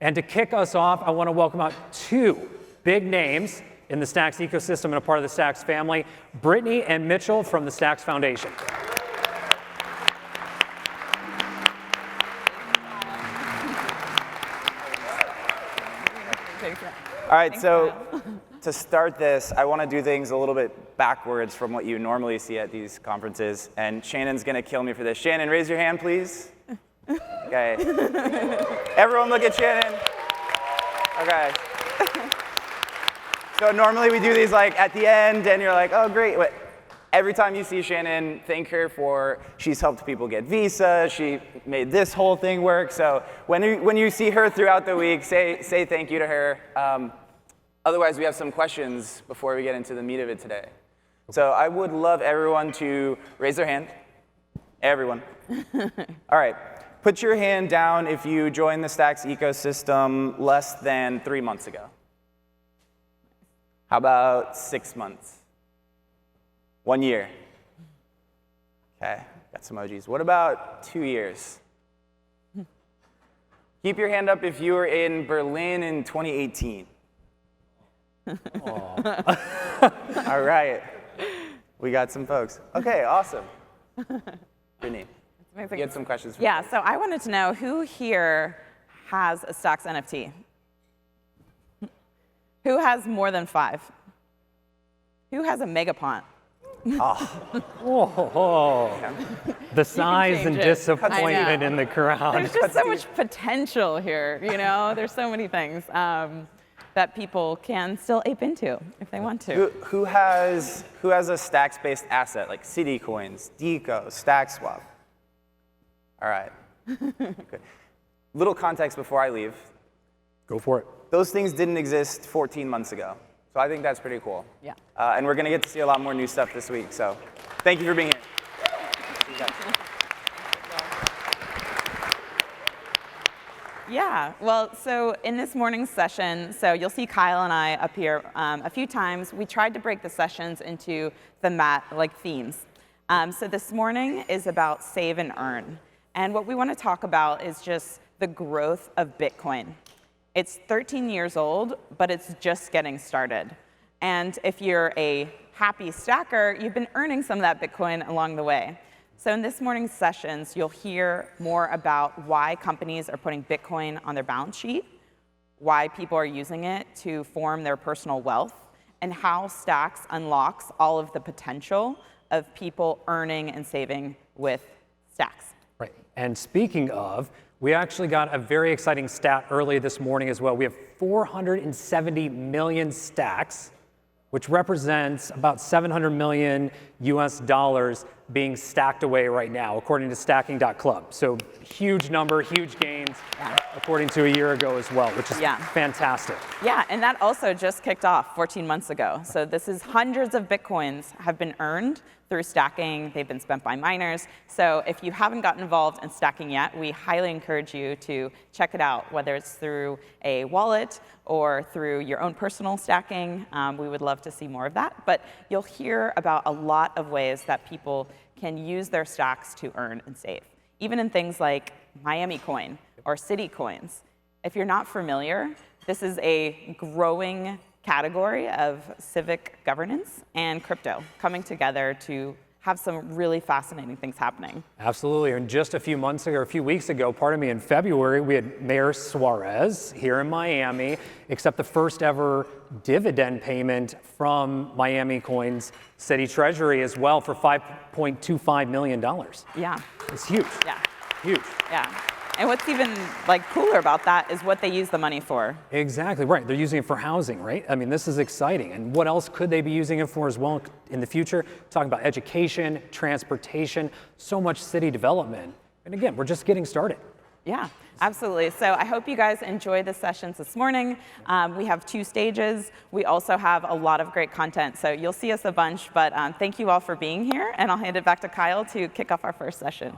And to kick us off, I want to welcome out two big names in the Stacks ecosystem and a part of the Stacks family, Brittany and Mitchell from the Stacks Foundation. All right, so to start this, I want to do things a little bit backwards from what you normally see at these conferences. And Shannon's going to kill me for this. Shannon, raise your hand, please. Okay. Everyone look at Shannon. Okay. So normally we do these like at the end, and you're like, oh, great. But every time you see Shannon, thank her for she's helped people get visa. She made this whole thing work. So when you see her throughout the week, say thank you to her. Otherwise, we have some questions before we get into the meat of it today. So I would love everyone to raise their hand. Everyone. All right. Put your hand down if you joined the Stacks ecosystem less than 3 months ago. How about 6 months? 1 year. Okay, got some emojis. What about 2 years? Keep your hand up if you were in Berlin in 2018. All right, we got some folks. Okay, awesome. Brittany, you had some questions for me. Yeah, so I wanted to know who here has a Stacks NFT? Who has more than 5? Who has a megapont? The size and disappointment in the crowd. There's just so much potential here, you know? There's so many things that people can still ape into if they want to. Who has a Stacks-based asset, like City Coins, Deco, StackSwap? All right. Okay. Little context before I leave. Go for it. Those things didn't exist 14 months ago. So I think that's pretty cool. Yeah. And we're going to get to see a lot more new stuff this week. So thank you for being here. Yeah, well, so in this morning's session, so you'll see Kyle and I up here a few times. We tried to break the sessions into themes. So this morning is about save and earn. And what we want to talk about is just the growth of Bitcoin. It's 13 years old, but it's just getting started. And if you're a happy stacker, you've been earning some of that Bitcoin along the way. So in this morning's sessions, you'll hear more about why companies are putting Bitcoin on their balance sheet, why people are using it to form their personal wealth, and how Stacks unlocks all of the potential of people earning and saving with Stacks. Right. And speaking of, we actually got a very exciting stat early this morning as well. We have 470 million stacks, which represents about 700 million US dollars being stacked away right now, according to stacking.club. So huge number, huge gains, according to a year ago as well, which is fantastic. Yeah, and that also just kicked off 14 months ago. So this is hundreds of Bitcoins have been earned through stacking. They've been spent by miners. So if you haven't gotten involved in stacking yet, we highly encourage you to check it out, whether it's through a wallet or through your own personal stacking. We would love to see more of that. But you'll hear about a lot of ways that people can use their stacks to earn and save, even in things like Miami Coin or City Coins. If you're not familiar, this is a growing category of civic governance and crypto coming together to have some really fascinating things happening. Absolutely, and just a few weeks ago, in February, we had Mayor Suarez here in Miami accept the first ever dividend payment from Miami Coin's city treasury as well for $5.25 million. Yeah. It's huge. Yeah. Huge. Yeah. And what's even cooler about that is what they use the money for. Exactly, right. They're using it for housing, right? I mean, this is exciting. And what else could they be using it for as well in the future? Talking about education, transportation, so much city development. And again, we're just getting started. Yeah, absolutely. So I hope you guys enjoy the sessions this morning. We have 2 stages. We also have a lot of great content. So you'll see us a bunch, but thank you all for being here. And I'll hand it back to Kyle to kick off our first session.